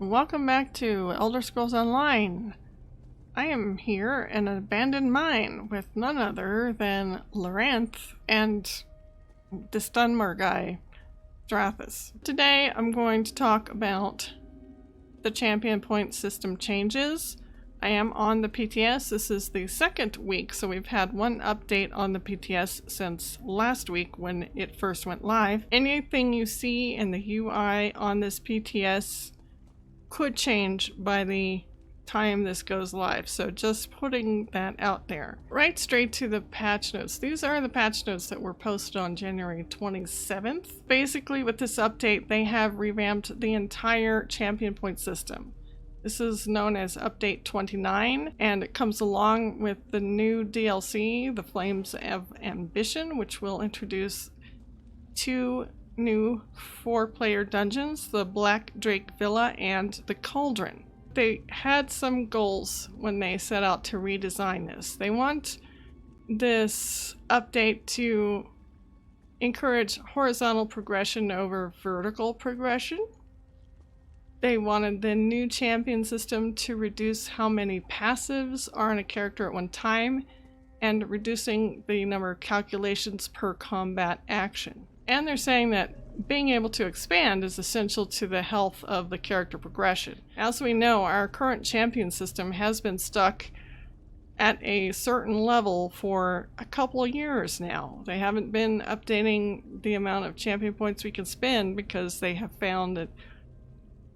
Welcome back to Elder Scrolls Online. I am here in an abandoned mine with none other than Loranth and this Dunmer guy, Strathis. Today I'm going to talk about the Champion Point system changes. I am on the PTS. This is the second week, so we've had one update on the PTS since last week when it first went live. Anything you see in the UI on this PTS could change by the time this goes live, so just putting that out there. Right straight to the patch notes. These are the patch notes that were posted on January 27th. Basically, with this update, they have revamped the entire Champion Point system. This is known as Update 29, and it comes along with the new DLC, The Flames of Ambition, which will introduce two new 4-player dungeons, the Black Drake Villa and the Cauldron. They had some goals when they set out to redesign this. They want this update to encourage horizontal progression over vertical progression. They wanted the new champion system to reduce how many passives are on a character at one time and reducing the number of calculations per combat action. And they're saying that being able to expand is essential to the health of the character progression. As we know, our current champion system has been stuck at a certain level for a couple of years now. They haven't been updating the amount of champion points we can spend because they have found that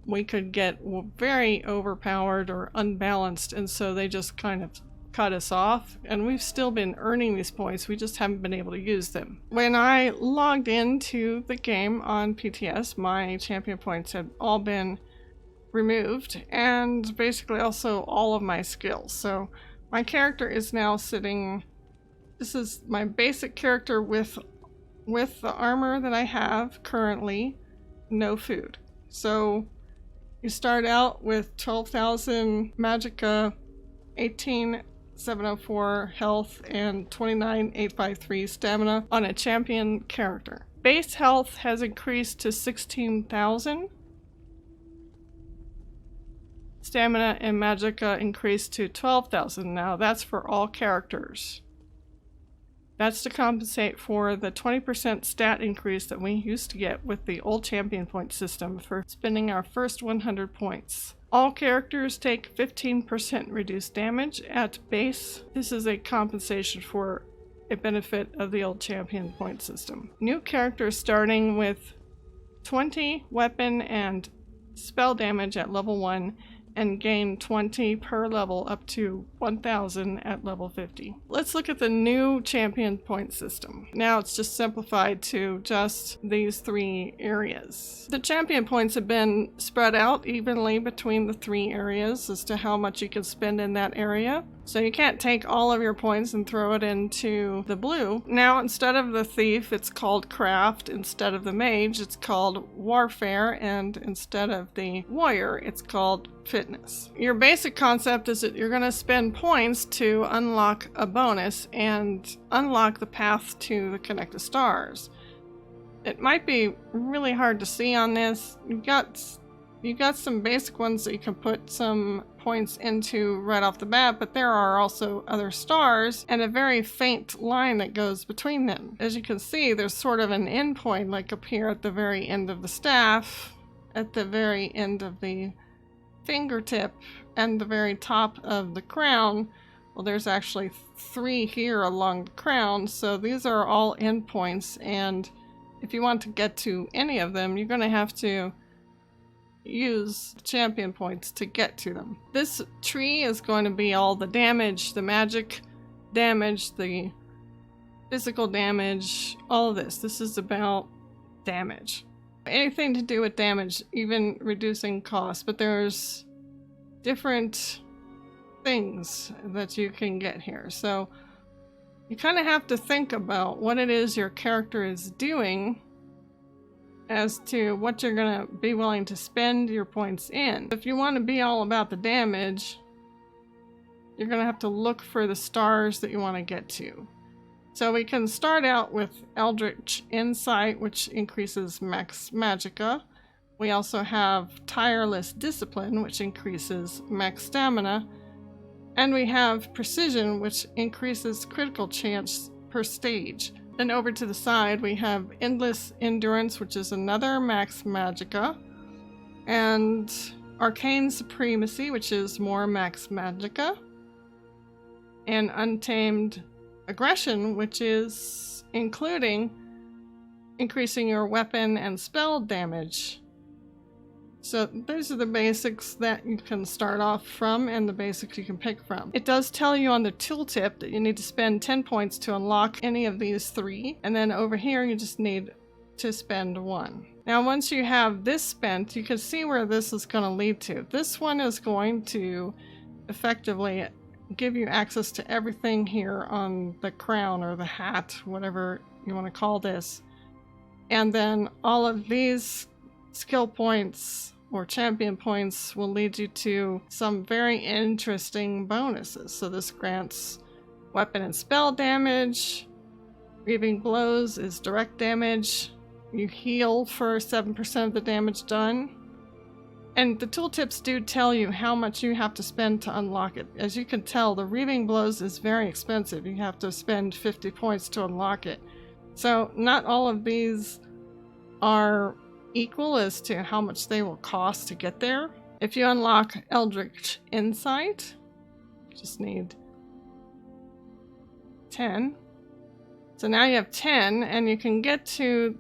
we could get very overpowered or unbalanced, and so they just kind of cut us off, and we've still been earning these points, we just haven't been able to use them. When I logged into the game on PTS, my champion points had all been removed, and basically also all of my skills. So my character is now sitting, this is my basic character with the armor that I have currently, no food. So you start out with 12,000 magicka, 18,704 health, and 29,853 stamina on a champion character. Base health has increased to 16,000. Stamina and magicka increased to 12,000. Now that's for all characters. That's to compensate for the 20% stat increase that we used to get with the old Champion Point system for spending our first 100 points. All characters take 15% reduced damage at base. This is a compensation for a benefit of the old Champion Point system. New characters starting with 20 weapon and spell damage at level 1 and gain 20 per level up to 1,000 at level 50. Let's look at the new Champion Point system. Now it's just simplified to just these 3 areas. The Champion Points have been spread out evenly between the 3 areas as to how much you can spend in that area. So you can't take all of your points and throw it into the blue. Now instead of the thief, it's called craft. Instead of the mage, it's called warfare. And instead of the warrior, it's called fitness. Your basic concept is that you're going to spend points to unlock a bonus and unlock the path to the Connected Stars. It might be really hard to see on this. You've got some basic ones that you can put some points into right off the bat, but there are also other stars and a very faint line that goes between them. As you can see, there's sort of an end point, like up here at the very end of the staff, at the very end of the fingertip, and the very top of the crown. Well, there's actually 3 here along the crown, so these are all end points, and if you want to get to any of them, you're going to have to use champion points to get to them. This tree is going to be all the damage, the magic damage, the physical damage, all of this. This is about damage. Anything to do with damage, even reducing cost, but there's different things that you can get here. So you kind of have to think about what it is your character is doing as to what you're going to be willing to spend your points in. If you want to be all about the damage, you're going to have to look for the stars that you want to get to. So we can start out with Eldritch Insight, which increases max magicka. We also have Tireless Discipline, which increases max stamina. And we have Precision, which increases critical chance per stage. Then over to the side, we have Endless Endurance, which is another max magicka. And Arcane Supremacy, which is more max magicka. And Untamed Aggression, which is including increasing your weapon and spell damage. So those are the basics that you can start off from and the basics you can pick from. It does tell you on the tooltip that you need to spend 10 points to unlock any of these 3. And then over here you just need to spend 1. Now once you have this spent, you can see where this is going to lead to. This one is going to effectively give you access to everything here on the crown or the hat, whatever you want to call this. And then all of these skill points or champion points will lead you to some very interesting bonuses. So this grants weapon and spell damage. Reaving Blows is direct damage. You heal for 7% of the damage done. And the tooltips do tell you how much you have to spend to unlock it. As you can tell, the Reaving Blows is very expensive. You have to spend 50 points to unlock it. So not all of these are equal as to how much they will cost to get there. If you unlock Eldritch Insight, you just need 10. So now you have 10 and you can get to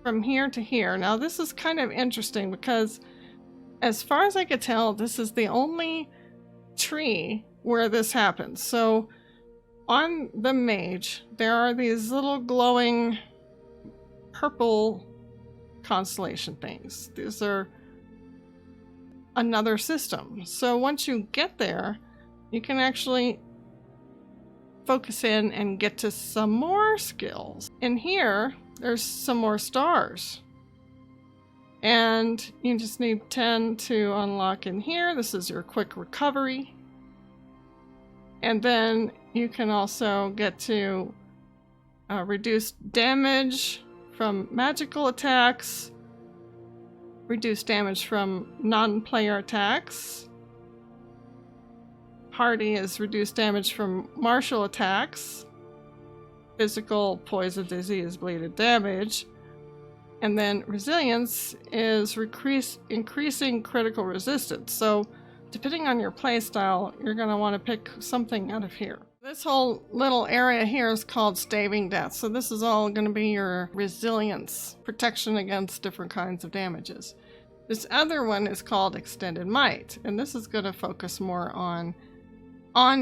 from here to here. Now this is kind of interesting because as far as I could tell, this is the only tree where this happens. So on the mage, there are these little glowing purple constellation things. These are another system. So once you get there, you can actually focus in and get to some more skills. In here, there's some more stars. And you just need 10 to unlock in here. This is your quick recovery. And then you can also get to reduce damage from magical attacks, reduce damage from non-player attacks. Hardy is reduced damage from martial attacks. Physical, poison, disease, bleeded damage. And then resilience is increasing critical resistance. So depending on your playstyle, you're going to want to pick something out of here. This whole little area here is called Staving Death. So this is all going to be your resilience, protection against different kinds of damages. This other one is called Extended Might, and this is going to focus more on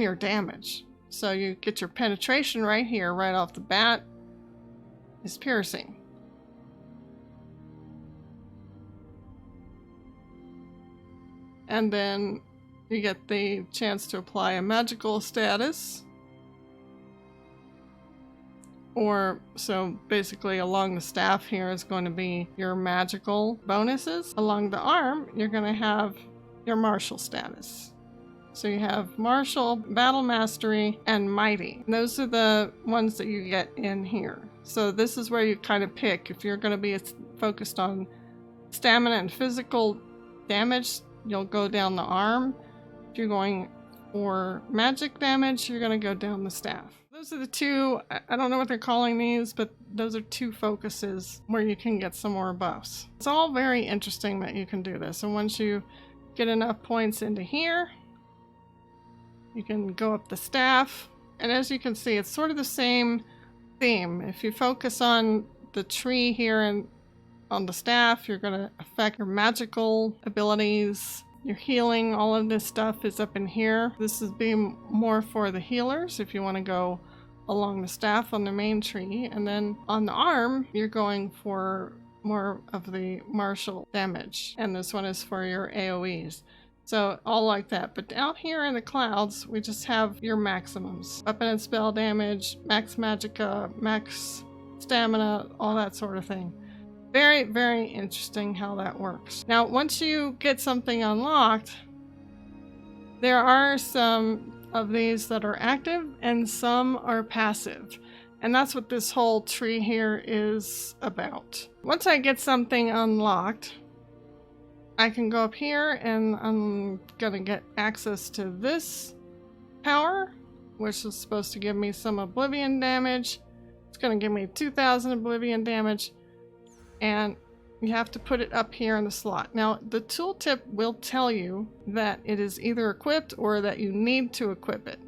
your damage. So you get your penetration right here, right off the bat, is piercing. And then you get the chance to apply a magical status. Or, so basically along the staff here is going to be your magical bonuses. Along the arm, you're going to have your martial status. So you have martial, battle mastery, and mighty. And those are the ones that you get in here. So this is where you kind of pick. If you're going to be focused on stamina and physical damage, you'll go down the arm. If you're going for magic damage, you're going to go down the staff. Those are the two, I don't know what they're calling these, but those are two focuses where you can get some more buffs. It's all very interesting that you can do this. And once you get enough points into here, you can go up the staff. And as you can see, it's sort of the same theme. If you focus on the tree here and on the staff, you're going to affect your magical abilities. Your healing, all of this stuff is up in here. This is being more for the healers if you want to go along the staff on the main tree. And then on the arm, you're going for more of the martial damage. And this one is for your AoEs. So all like that. But out here in the clouds, we just have your maximums. Weapon and spell damage, max magicka, max stamina, all that sort of thing. Very, very interesting how that works. Now, once you get something unlocked, there are some of these that are active and some are passive. And that's what this whole tree here is about. Once I get something unlocked, I can go up here and I'm gonna get access to this power, which is supposed to give me some oblivion damage. It's gonna give me 2,000 oblivion damage, and you have to put it up here in the slot. Now, the tooltip will tell you that it is either equipped or that you need to equip it.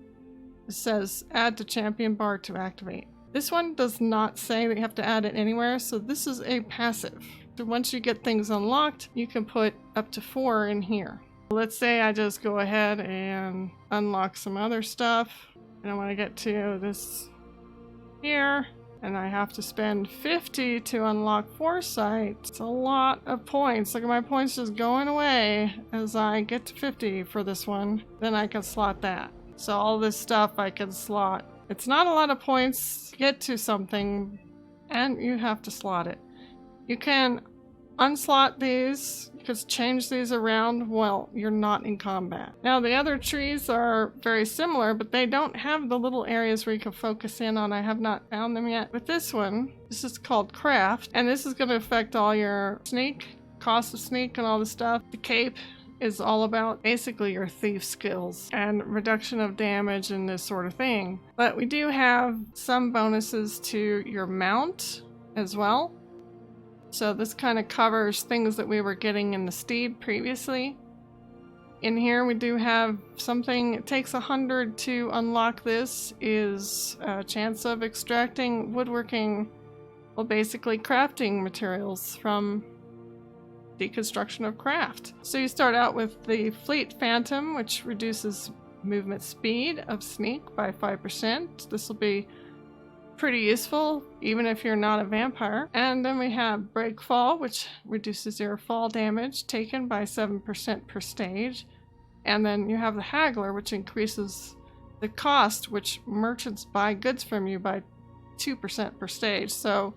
It says add to champion bar to activate. This one does not say that you have to add it anywhere, so this is a passive. So once you get things unlocked, you can put up to 4 in here. Let's say I just go ahead and unlock some other stuff, and I want to get to this here, and I have to spend 50 to unlock Foresight. It's a lot of points. Look at my points just going away as I get to 50 for this one. Then I can slot that. So all this stuff I can slot. It's not a lot of points to get to something, and you have to slot it. You can unslot these, you can change these around while you're not in combat. Now the other trees are very similar, but they don't have the little areas where you can focus in on. I have not found them yet. With this one, this is called Craft, and this is going to affect all your sneak, cost of sneak and all the stuff. The cape is all about basically your thief skills and reduction of damage and this sort of thing. But we do have some bonuses to your mount as well. So this kind of covers things that we were getting in the steed previously. In here we do have something, it takes 100 to unlock this, is a chance of extracting woodworking, well basically crafting materials from deconstruction of craft. So you start out with the Fleet Phantom, which reduces movement speed of sneak by 5%. This will be pretty useful even if you're not a vampire. And then we have Break Fall, which reduces your fall damage taken by 7% per stage. And then you have the Haggler, which increases the cost which merchants buy goods from you by 2% per stage. So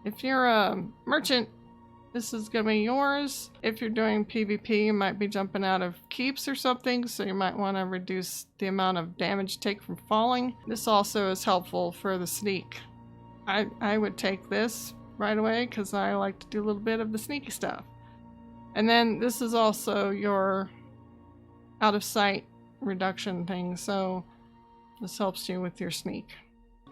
if you're a merchant, this is going to be yours. If you're doing PvP, you might be jumping out of keeps or something, so you might want to reduce the amount of damage you take from falling. This also is helpful for the sneak. I would take this right away because I like to do a little bit of the sneaky stuff. And then this is also your out of sight reduction thing, so this helps you with your sneak.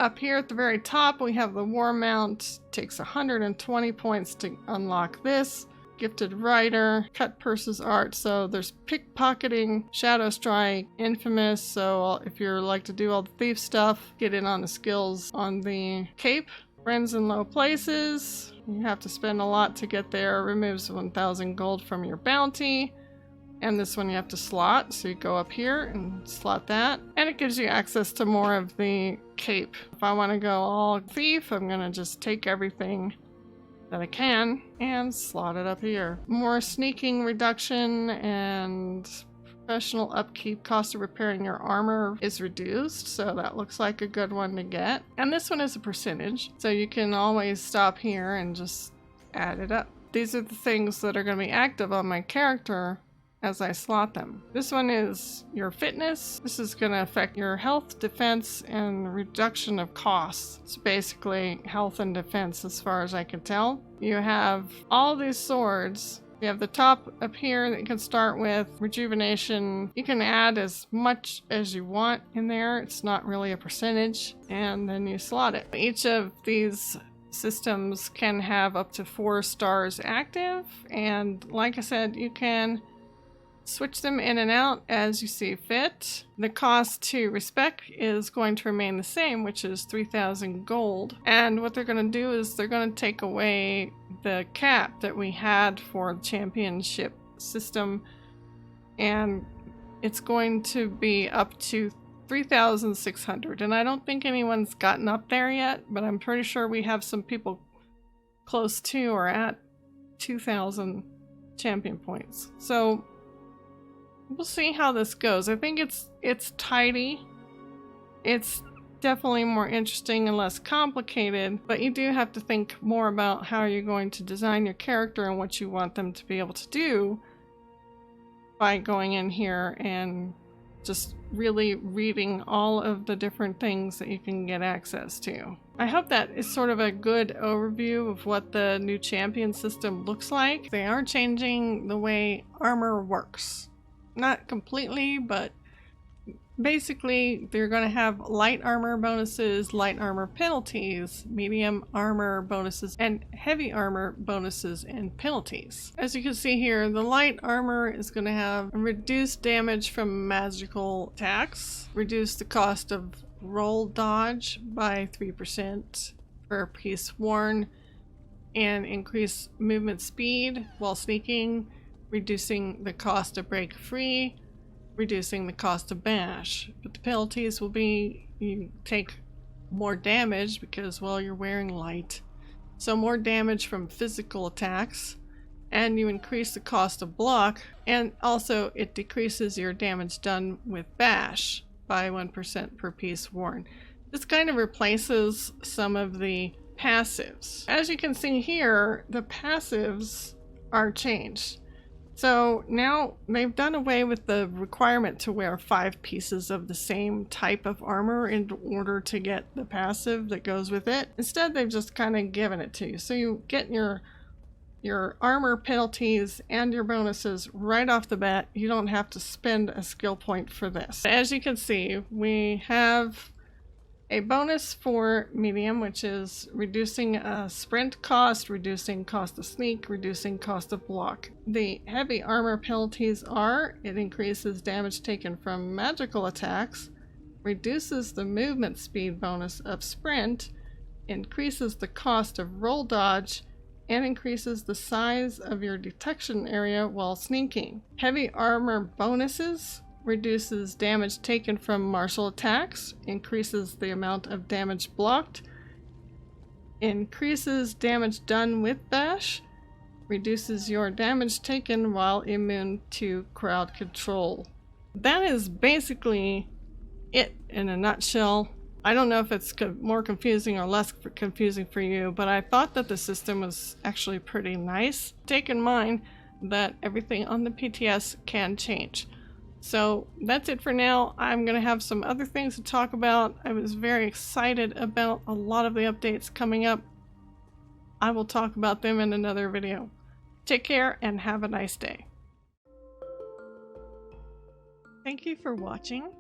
Up here at the very top, we have the War Mount. Takes 120 points to unlock this. Gifted Rider, Cut Purse's art. So there's pickpocketing, Shadow Strike, Infamous. So if you like to do all the thief stuff, get in on the skills on the cape. Friends in Low Places. You have to spend a lot to get there. Removes 1,000 gold from your bounty. And this one you have to slot, so you go up here and slot that. And it gives you access to more of the cape. If I want to go all thief, I'm going to just take everything that I can and slot it up here. More sneaking reduction and professional upkeep. Cost of repairing your armor is reduced, so that looks like a good one to get. And this one is a percentage, so you can always stop here and just add it up. These are the things that are going to be active on my character as I slot them. This one is your fitness. This is going to affect your health, defense, and reduction of costs. It's basically health and defense as far as I can tell. You have all these swords. You have the top up here that you can start with. Rejuvenation. You can add as much as you want in there. It's not really a percentage. And then you slot it. Each of these systems can have up to 4 stars active. And like I said, you can switch them in and out as you see fit. The cost to respec is going to remain the same, which is 3,000 gold. And what they're going to do is they're going to take away the cap that we had for the championship system, and it's going to be up to 3,600. And I don't think anyone's gotten up there yet, but I'm pretty sure we have some people close to or at 2,000 champion points. So we'll see how this goes. I think it's tidy. It's definitely more interesting and less complicated, but you do have to think more about how you're going to design your character and what you want them to be able to do by going in here and just really reading all of the different things that you can get access to. I hope that is sort of a good overview of what the new champion system looks like. They are changing the way armor works. Not completely, but basically they're going to have light armor bonuses, light armor penalties, medium armor bonuses, and heavy armor bonuses and penalties. As you can see here, the light armor is going to have reduced damage from magical attacks, reduce the cost of roll dodge by 3% per piece worn, and increase movement speed while sneaking, reducing the cost of break free, reducing the cost of bash. But the penalties will be you take more damage because, well, you're wearing light, so more damage from physical attacks, and you increase the cost of block, and also it decreases your damage done with bash by 1% per piece worn. This kind of replaces some of the passives. As you can see here, the passives are changed. So now they've done away with the requirement to wear 5 pieces of the same type of armor in order to get the passive that goes with it. Instead, they've just kind of given it to you. So you get your armor penalties and your bonuses right off the bat. You don't have to spend a skill point for this. As you can see, we have a bonus for medium, which is reducing sprint cost, reducing cost of sneak, reducing cost of block. The heavy armor penalties are, it increases damage taken from magical attacks, reduces the movement speed bonus of sprint, increases the cost of roll dodge, and increases the size of your detection area while sneaking. Heavy armor bonuses reduces damage taken from martial attacks, increases the amount of damage blocked, increases damage done with bash, reduces your damage taken while immune to crowd control. That is basically it in a nutshell. I don't know if it's more confusing or less confusing for you, but I thought that the system was actually pretty nice. Take in mind that everything on the PTS can change. So that's it for now. I'm going to have some other things to talk about. I was very excited about a lot of the updates coming up. I will talk about them in another video. Take care and have a nice day. Thank you for watching.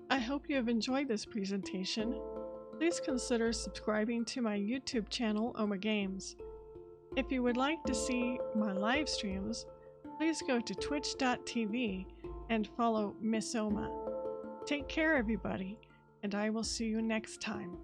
I hope you have enjoyed this presentation. Please consider subscribing to my YouTube channel, Oma Games. If you would like to see my live streams, please go to twitch.tv and follow Miss Oma. Take care, everybody, and I will see you next time.